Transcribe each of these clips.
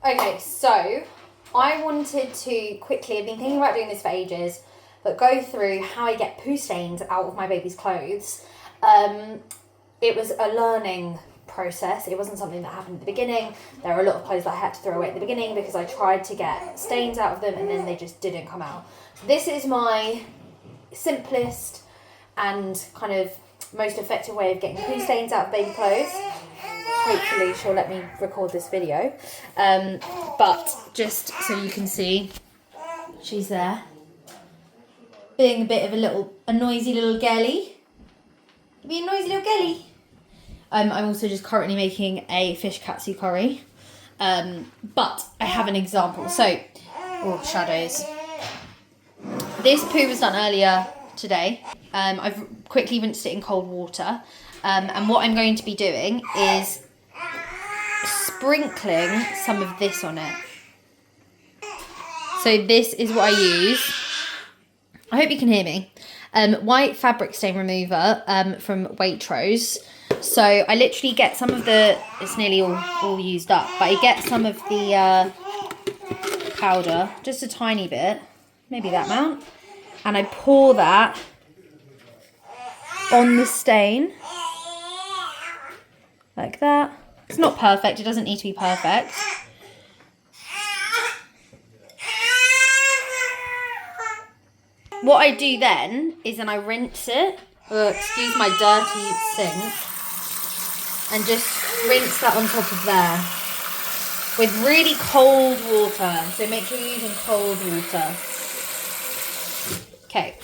Okay, so I wanted to quickly, I've been thinking about doing this for ages, but go through how I get poo stains out of my baby's clothes. It was a learning process. It wasn't something that happened at the beginning. There were a lot of clothes that I had to throw away at the beginning because I tried to get stains out of them and then they just didn't come out. So this is my simplest and kind of most effective way of getting poo stains out of baby clothes. Hopefully she'll let me record this video. But just so you can see, she's there. Being a bit of a noisy little girly. Be a noisy little girly. I'm also just currently making a fish katsu curry. But I have an example. So, shadows. This poo was done earlier today. I've quickly rinsed it in cold water. And what I'm going to be doing is sprinkling some of this on it. So this is what I use. I hope you can hear me. White fabric stain remover from Waitrose. So I literally get some of it's nearly all used up, but I get some of the powder, just a tiny bit, maybe that amount, and I pour that on the stain, like that. It's not perfect, it doesn't need to be perfect. What I do then is I rinse it, excuse my dirty sink, and just rinse that on top of there with really cold water. So make sure you're using cold water. Okay,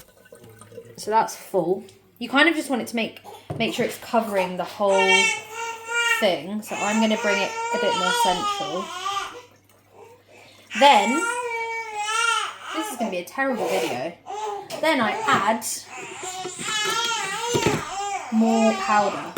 so that's full. You kind of just want it to make sure it's covering the whole thing. So I'm going to bring it a bit more central. Then, this is going to be a terrible video. Then I add more powder.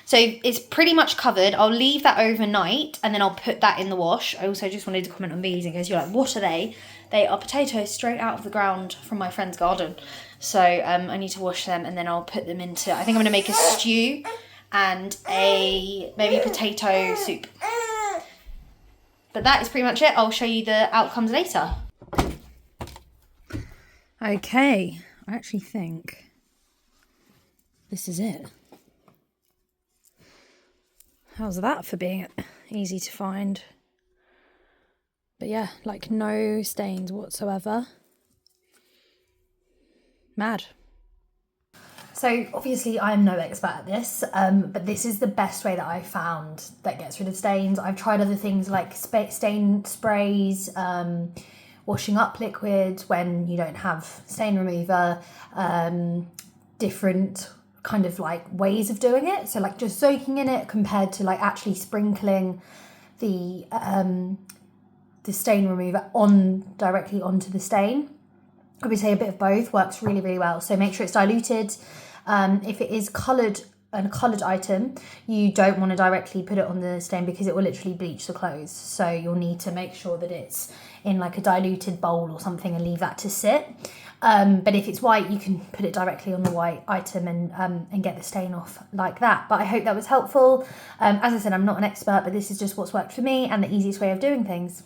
So it's pretty much covered. I'll leave that overnight and then I'll put that in the wash. I also just wanted to comment on these in case you're like, what are they? They are potatoes straight out of the ground from my friend's garden. So I need to wash them and then I'll put them into, I think I'm going to make a stew and maybe potato soup. But that is pretty much it. I'll show you the outcomes later. Okay, I actually think this is it. How's that for being easy to find? But yeah, like no stains whatsoever. Mad. So obviously I'm no expert at this, but this is the best way that I've found that gets rid of stains. I've tried other things like stain sprays, washing up liquid when you don't have stain remover, different kind of like ways of doing it. So like just soaking in it compared to like actually sprinkling the stain remover directly onto the stain. I would say a bit of both works really, really well. So make sure it's diluted. If it is a coloured item, you don't want to directly put it on the stain because it will literally bleach the clothes. So you'll need to make sure that it's in like a diluted bowl or something and leave that to sit. But if it's white, you can put it directly on the white item and get the stain off like that. But I hope that was helpful. As I said, I'm not an expert, but this is just what's worked for me and the easiest way of doing things.